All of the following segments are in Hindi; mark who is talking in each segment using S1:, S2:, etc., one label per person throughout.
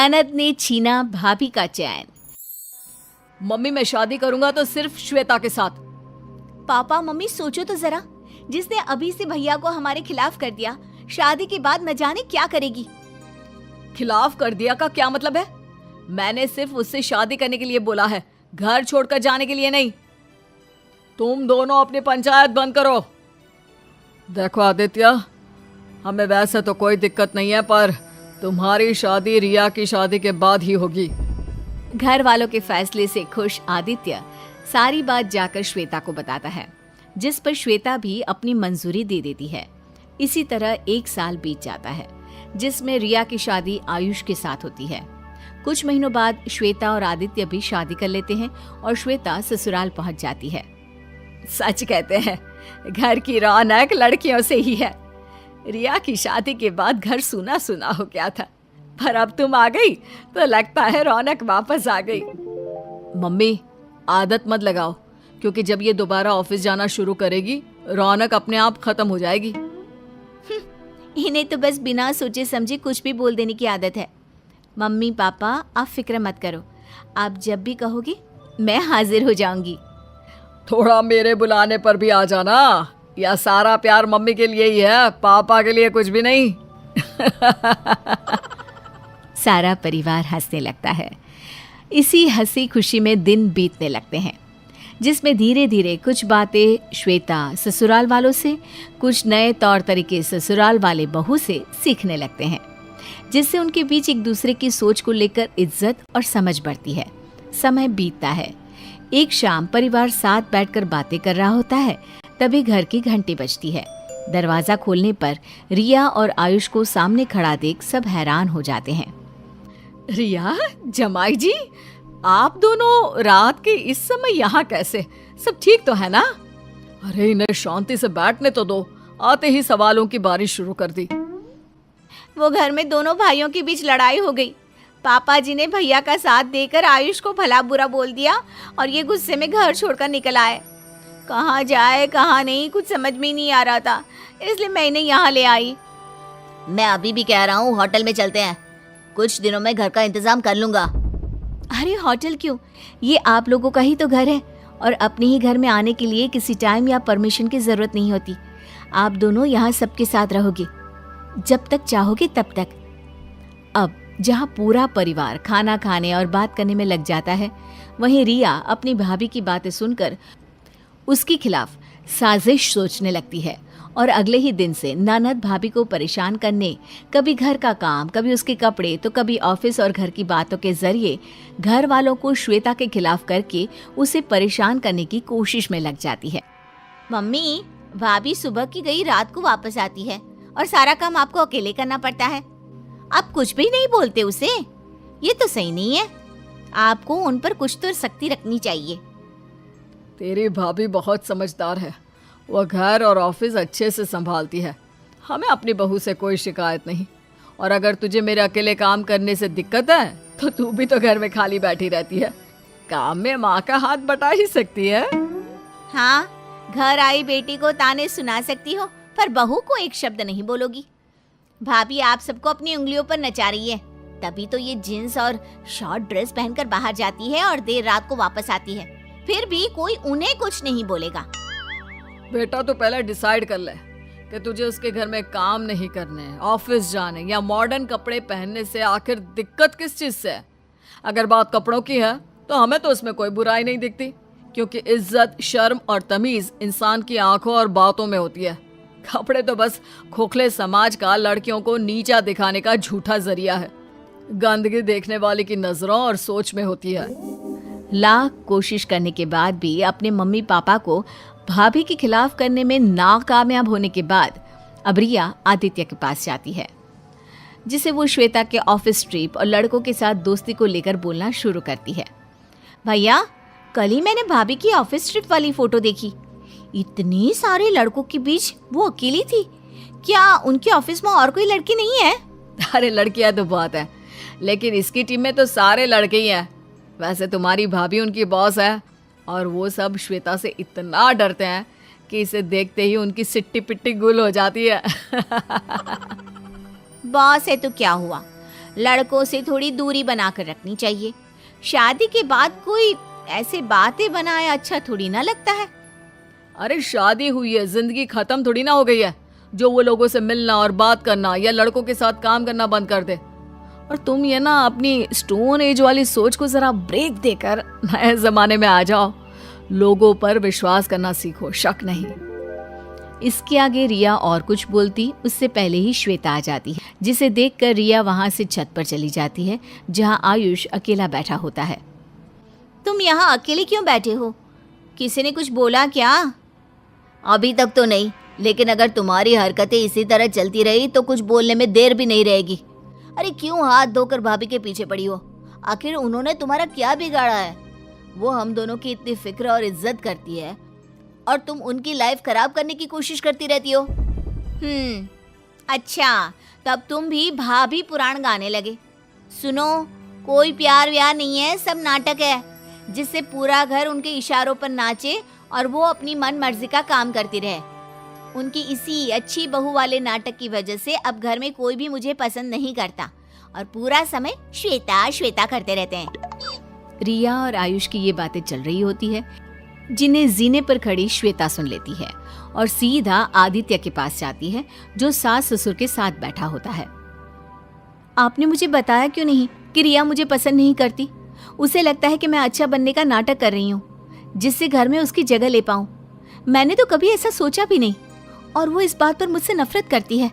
S1: ननद ने छीना भाभी का चैन।
S2: मम्मी मैं शादी करूंगा तो सिर्फ श्वेता के साथ।
S1: पापा मम्मी सोचो तो जरा, जिसने अभी से भैया को हमारे खिलाफ कर दिया, शादी के बाद न जाने क्या करेगी।
S2: खिलाफ कर दिया का क्या मतलब है? मैंने सिर्फ उससे शादी करने के लिए बोला है, घर छोड़कर जाने के लिए नहीं। तुम दोनों अपनी पंचायत बंद करो। देखो आदित्य, हमें वैसे तो कोई दिक्कत नहीं है, पर तुम्हारी शादी रिया की शादी के बाद ही होगी।
S1: घर वालों के फैसले से खुश आदित्य सारी बात जाकर श्वेता को बताता है, जिस पर श्वेता भी अपनी मंजूरी दे देती है। इसी तरह 1 साल बीत जाता है, जिसमें रिया की शादी आयुष के साथ होती है। कुछ महीनों बाद श्वेता और आदित्य भी शादी कर लेते हैं और श्वेता ससुराल पहुंच जाती है।
S2: सच कहते हैं, घर की रौनक लड़कियों से ही है। रिया की शादी के बाद घर सूना सूना हो गया था, पर अब तुम आ गई तो लगता है रौनक वापस आ गई। मम्मी आदत मत लगाओ, क्योंकि जब ये दोबारा ऑफिस जाना शुरू करेगी रौनक अपने आप खत्म हो जाएगी।
S1: इन्हें तो बस बिना सोचे समझे कुछ भी बोल देने की आदत है। मम्मी पापा आप फिक्र मत करो, आप जब भी कहोगे मैं हाजिर हो जाऊंगी।
S2: थोड़ा मेरे बुलाने पर भी आ जाना, या सारा प्यार मम्मी के लिए ही है, पापा के लिए कुछ भी नहीं।
S1: सारा परिवार हंसने लगता है। इसी हंसी खुशी में दिन बीतने लगते हैं, जिसमें धीरे धीरे कुछ बातें श्वेता ससुराल वालों से, कुछ नए तौर तरीके ससुराल वाले बहू से सीखने लगते हैं, जिससे उनके बीच एक दूसरे की सोच को लेकर इज्जत और समझ बढ़ती है। समय बीतता है। एक शाम परिवार साथ बैठकर बातें कर रहा होता है, तभी घर की घंटी बजती है। दरवाजा खोलने पर रिया और आयुष को सामने खड़ा देख सब हैरान हो जाते हैं।
S2: रिया, जमाई जी, आप दोनों रात के इस समय यहाँ कैसे? सब ठीक तो है ना? अरे इन्हें शांति से बैठने तो दो, आते ही सवालों की बारिश शुरू कर दी।
S1: वो घर में दोनों भाइयों के बीच लड़ाई हो गई। पापा जी ने भैया का साथ देकर आयुष को भला बुरा बोल दिया और ये गुस्से में घर छोड़कर निकल आए। कहाँ जाए कहाँ नहीं कुछ समझ में ही नहीं आ रहा था, इसलिए मैं इन्हें यहाँ ले आई।
S3: मैं अभी भी कह रहा हूँ होटल में चलते हैं, कुछ दिनों में घर का इंतजाम कर लूंगा।
S1: अरे होटल क्यों, ये आप लोगों का ही तो घर है और अपने ही घर में आने के लिए किसी टाइम या परमिशन की जरूरत नहीं होती। आप दोनों यहाँ सबके साथ रहोगे, जब तक चाहोगे तब तक। अब जहाँ पूरा परिवार खाना खाने और बात करने में लग जाता है, वहीं रिया अपनी भाभी की बातें सुनकर उसके खिलाफ साजिश सोचने लगती है और अगले ही दिन से ननद भाभी को परेशान करने, कभी घर का काम, कभी उसके कपड़े, तो कभी ऑफिस और घर की बातों के जरिए घर वालों को श्वेता के खिलाफ करके उसे परेशान करने की कोशिश में लग जाती है।
S3: मम्मी, भाभी सुबह की गई रात को वापस आती है और सारा काम आपको अकेले करना पड़ता है। आप कुछ भी नहीं बोलते उसे, ये तो सही नहीं है। आपको उन पर कुछ तो सख्ती रखनी चाहिए।
S2: तेरी भाभी बहुत समझदार है, वह घर और ऑफिस अच्छे से संभालती है। हमें अपनी बहू से कोई शिकायत नहीं, और अगर तुझे मेरे अकेले काम करने से दिक्कत है तो तू भी तो घर में खाली बैठी रहती है, काम में माँ का हाथ बटा ही सकती है।
S3: हाँ, घर आई बेटी को ताने सुना सकती हो, पर बहू को एक शब्द नहीं बोलोगी। भाभी आप सबको अपनी उंगलियों पर नचा रही है, तभी तो ये जींस और शॉर्ट ड्रेस पहनकर बाहर जाती है और देर रात को वापस आती है, फिर भी कोई उन्हें कुछ नहीं बोलेगा।
S2: बेटा तो पहले डिसाइड कर ले कि तुझे उसके घर में काम नहीं करने, ऑफिस जाने या मॉडर्न कपड़े पहनने से आखिर दिक्कत किस चीज से है। अगर बात कपड़ों की है तो हमें तो उसमें कोई बुराई नहीं दिखती, क्योंकि इज्जत, शर्म और तमीज इंसान की आंखों और बातों में होती है। कपड़े तो बस खोखले समाज का लड़कियों को नीचा दिखाने का झूठा जरिया है। गंदगी देखने वाले की नजरों और सोच में होती है।
S1: लाख कोशिश करने के बाद भी अपने मम्मी पापा को भाभी के खिलाफ करने में नाकामयाब होने के बाद अब रिया आदित्य के पास जाती है, जिसे वो श्वेता के ऑफिस ट्रिप और लड़कों के साथ दोस्ती को लेकर बोलना शुरू करती है।
S3: भैया, कल ही मैंने भाभी की ऑफिस ट्रिप वाली फोटो देखी। इतने सारे लड़कों के बीच वो अकेली थी। क्या उनके ऑफिस में और कोई लड़की नहीं है?
S2: अरे लड़कियां तो बहुत है, लेकिन इसकी टीम में तो सारे लड़के ही हैं। वैसे तुम्हारी भाभी उनकी बॉस है, और वो सब श्वेता से इतना डरते हैं कि इसे देखते ही उनकी सिट्टी पिट्टी गुल हो जाती है।
S3: बॉस है तो क्या हुआ, लड़कों से थोड़ी दूरी बनाकर रखनी चाहिए। शादी के बाद कोई ऐसे बातें बनाए अच्छा थोड़ी ना लगता है।
S2: अरे शादी हुई है, जिंदगी खत्म थोड़ी ना हो गई है जो वो लोगों से मिलना और बात करना या लड़कों के साथ काम करना बंद कर दे। और तुम ये ना अपनी स्टोन एज वाली सोच को जरा ब्रेक देकर नए जमाने में आ जाओ। लोगों पर विश्वास करना सीखो, शक नहीं।
S1: इसके आगे रिया और कुछ बोलती उससे पहले ही श्वेता आ जाती है, जिसे देखकर रिया वहां से छत पर चली जाती है जहां आयुष अकेला बैठा होता है।
S3: तुम यहाँ अकेले क्यों बैठे हो? किसी ने कुछ बोला क्या? अभी तक तो नहीं, लेकिन अगर तुम्हारी हरकतें इसी तरह चलती रही तो कुछ बोलने में देर भी नहीं रहेगी। अरे क्यों हाथ धोकर भाभी के पीछे पड़ी हो? आखिर उन्होंने तुम्हारा क्या बिगाड़ा है? वो हम दोनों की इतनी फिक्र और इज्जत करती है और तुम उनकी लाइफ खराब करने की कोशिश करती रहती हो। अच्छा, तब तुम भी भाभी पुराण गाने लगे। सुनो, कोई प्यार व्यार नहीं है, सब नाटक है जिससे पूरा घर उनके इशारों पर नाचे और वो अपनी मन मर्जी का काम करती रहे। उनकी इसी अच्छी बहू वाले नाटक की वजह से अब घर में कोई भी मुझे पसंद नहीं करता और पूरा समय श्वेता श्वेता करते रहते हैं।
S1: रिया और आयुष की ये बातें चल रही होती है, जिन्हें जीने पर खड़ी श्वेता सुन लेती है और सीधा आदित्य के पास जाती है जो सास ससुर के साथ बैठा होता है। आपने मुझे बताया क्यों नहीं कि रिया मुझे पसंद नहीं करती? उसे लगता है कि मैं अच्छा बनने का नाटक कर रही हूँ जिससे घर में उसकी जगह ले पाऊं। मैंने तो कभी ऐसा सोचा भी नहीं और वो इस बात पर मुझसे नफरत करती है।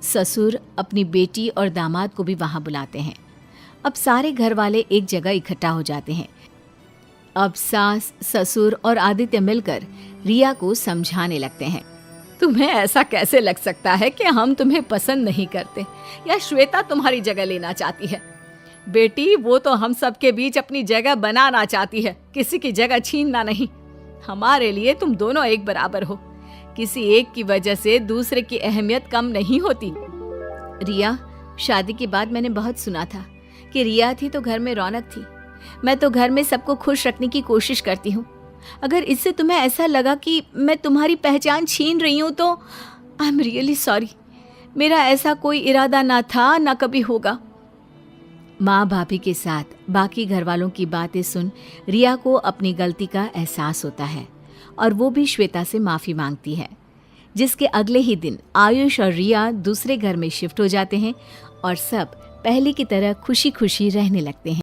S1: ससुर अपनी बेटी और दामाद को भी वहां बुलाते हैं। अब सारे घर वाले एक जगह इकट्ठा हो जाते हैं। अब सास, ससुर और आदित्य मिलकर रिया को समझाने लगते हैं।
S2: तुम्हें ऐसा कैसे लग सकता है कि हम तुम्हें पसंद नहीं करते या श्वेता तुम्हारी जगह लेना चाहती है? बेटी, वो तो हम सबके बीच अपनी जगह बनाना चाहती है, किसी की जगह छीनना नहीं। हमारे लिए तुम दोनों एक बराबर हो, किसी एक की वजह से दूसरे की अहमियत कम नहीं होती।
S1: रिया, शादी के बाद मैंने बहुत सुना था कि रिया थी तो घर में रौनक थी। मैं तो घर में सबको खुश रखने की कोशिश करती हूँ। अगर इससे तुम्हें ऐसा लगा कि मैं तुम्हारी पहचान छीन रही हूँ तो आई एम रियली सॉरी। मेरा ऐसा कोई इरादा ना था, ना कभी होगा। माँ भाभी के साथ बाकी घर वालों की बातें सुन रिया को अपनी गलती का एहसास होता है और वो भी श्वेता से माफ़ी मांगती है, जिसके अगले ही दिन आयुष और रिया दूसरे घर में शिफ्ट हो जाते हैं और सब पहले की तरह खुशी खुशी रहने लगते हैं।